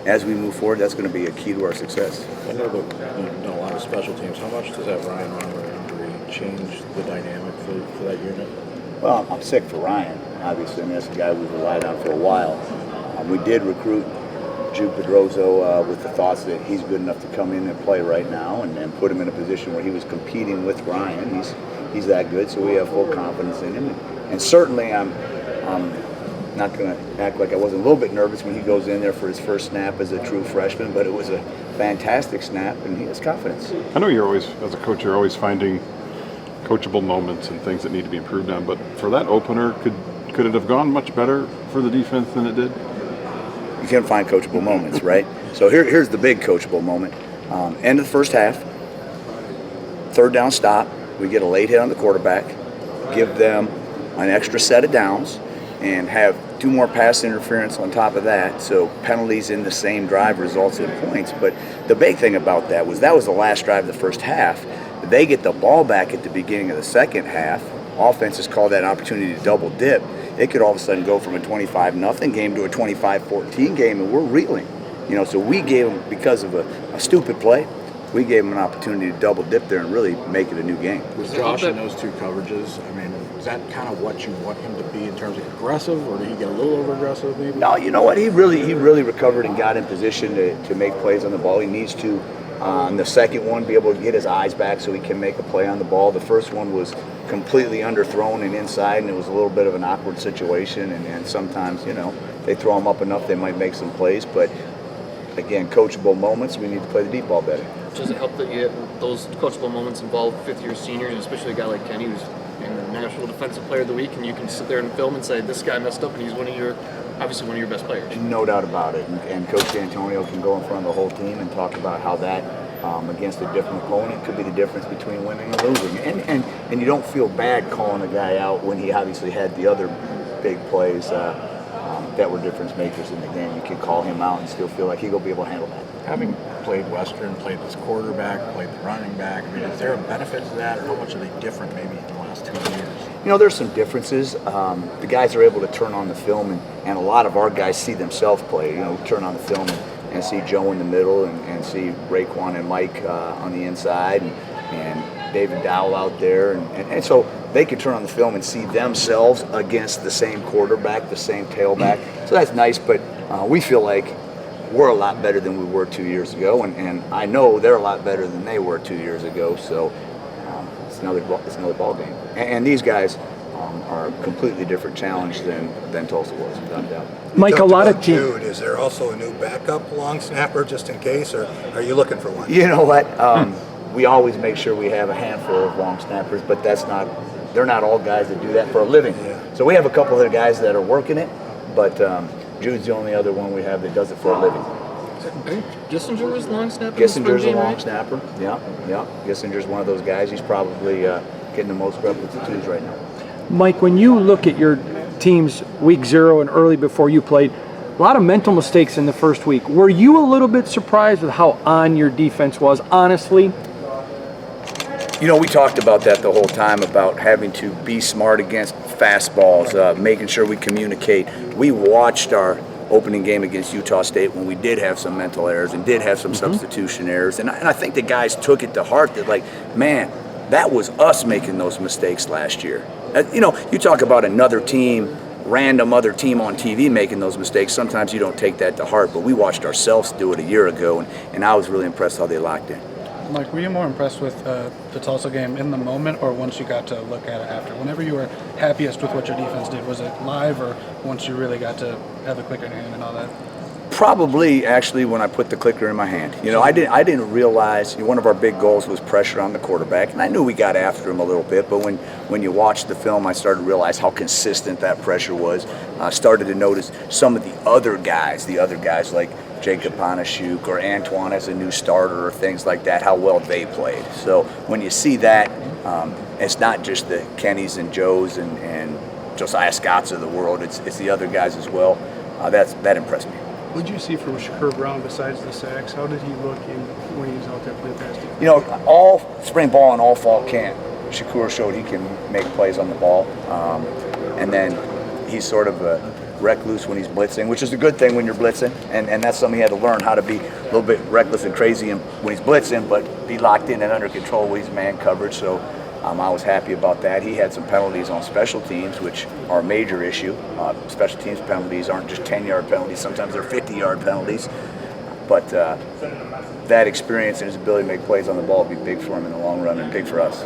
as we move forward, that's going to be a key to our success. I know that you've done a lot of special teams. How much does that Ryan Armour injury change the dynamic for that unit? Well, I'm sick for Ryan, obviously. I mean, that's a guy we've relied on for a while. We did recruit Jude Pedroso with the thoughts that he's good enough to come in and play right now and put him in a position where he was competing with Ryan. He's that good, so we have full confidence in him. And certainly I'm not going to act like I wasn't a little bit nervous when he goes in there for his first snap as a true freshman, but it was a fantastic snap, and he has confidence. I know you're always, as a coach, you're always finding coachable moments and things that need to be improved on, but for that opener, could it have gone much better for the defense than it did? You can find coachable moments, right? So here's the big coachable moment. End of the first half, third down stop, we get a late hit on the quarterback, give them an extra set of downs, and have 2 more pass interference on top of that. So penalties in the same drive results in points. But the big thing about that was the last drive of the first half. They get the ball back at the beginning of the second half. Offenses call that an opportunity to double dip. It could all of a sudden go from a 25-0 game to a 25-14 game, and we're reeling. So we gave them, because of a stupid play, we gave them an opportunity to double dip there and really make it a new game. Was Josh in those 2 coverages? I mean, is that kind of what you want him to be in terms of aggressive, or did he get a little over aggressive maybe? No, you know what? He really recovered and got in position to make plays on the ball. He needs to, on the second one, be able to get his eyes back so he can make a play on the ball. The first one was completely underthrown and inside, and it was a little bit of an awkward situation. And sometimes, they throw him up enough, they might make some plays. But again, coachable moments, we need to play the deep ball better. Does it help that you get those coachable moments involve fifth-year seniors, especially a guy like Kenny, who's in the National Defensive Player of the Week, and you can sit there and film and say, this guy messed up, and he's obviously one of your best players? No doubt about it. And Coach Antonio can go in front of the whole team and talk about how that, against a different opponent, could be the difference between winning and losing. And you don't feel bad calling a guy out when he obviously had the other big plays that were difference makers in the game. You can call him out and still feel like he'll be able to handle that. Having played Western, played this quarterback, played the running back, I mean, is there a benefit to that, or how much are they different maybe in the last 2 years? There's some differences. The guys are able to turn on the film, and a lot of our guys see themselves play. Turn on the film and see Joe in the middle and see Raekwon and Mike on the inside and David Dowell out there. And so they can turn on the film and see themselves against the same quarterback, the same tailback. So that's nice, but we feel like we're a lot better than we were 2 years ago, and I know they're a lot better than they were 2 years ago. So it's another ball game. And these guys are a completely different challenge than Tulsa was, without doubt. Mike, a lot of teams. Jude, is there also a new backup long snapper just in case, or are you looking for one? You know what? We always make sure we have a handful of long snappers, but they're not all guys that do that for a living. Yeah. So we have a couple of guys that are working it, but Jude's the only other one we have that does it for a living. I think Gissinger was long snapper. Gissinger's a long snapper. Yeah. Gissinger's one of those guys. He's probably getting the most rep with the twos right now. Mike, when you look at your team's week 0 and early before you played, a lot of mental mistakes in the first week. Were you a little bit surprised with how on your defense was, honestly? We talked about that the whole time, about having to be smart against fastballs, making sure we communicate. We watched our opening game against Utah State when we did have some mental errors and did have some substitution errors. And I think the guys took it to heart that, man, that was us making those mistakes last year. You talk about another team, random other team on TV making those mistakes. Sometimes you don't take that to heart, but we watched ourselves do it a year ago, and I was really impressed how they locked in. Mike, were you more impressed with the Tulsa game in the moment, or once you got to look at it after? Whenever you were happiest with what your defense did, was it live, or once you really got to have the clicker in your hand and all that? Probably, actually, when I put the clicker in my hand. I didn't realize one of our big goals was pressure on the quarterback, and I knew we got after him a little bit. But when you watch the film, I started to realize how consistent that pressure was. I started to notice some of the other guys like Jacob Panashuk or Antoine as a new starter or things like that, how well they played. So when you see that, it's not just the Kennys and Joes and Josiah Scotts of the world, it's the other guys as well. That impressed me. What did you see from Shakur Brown besides the sacks? How did he look when he was out there playing past you? All spring ball and all fall camp, Shakur showed he can make plays on the ball. And then he's sort of recluse when he's blitzing, which is a good thing when you're blitzing, and that's something he had to learn, how to be a little bit reckless and crazy when he's blitzing, but be locked in and under control when he's man coverage. So I was happy about that. He had some penalties on special teams, which are a major issue. Special teams penalties aren't just 10-yard penalties. Sometimes they're 50-yard penalties. But that experience and his ability to make plays on the ball will be big for him in the long run and big for us.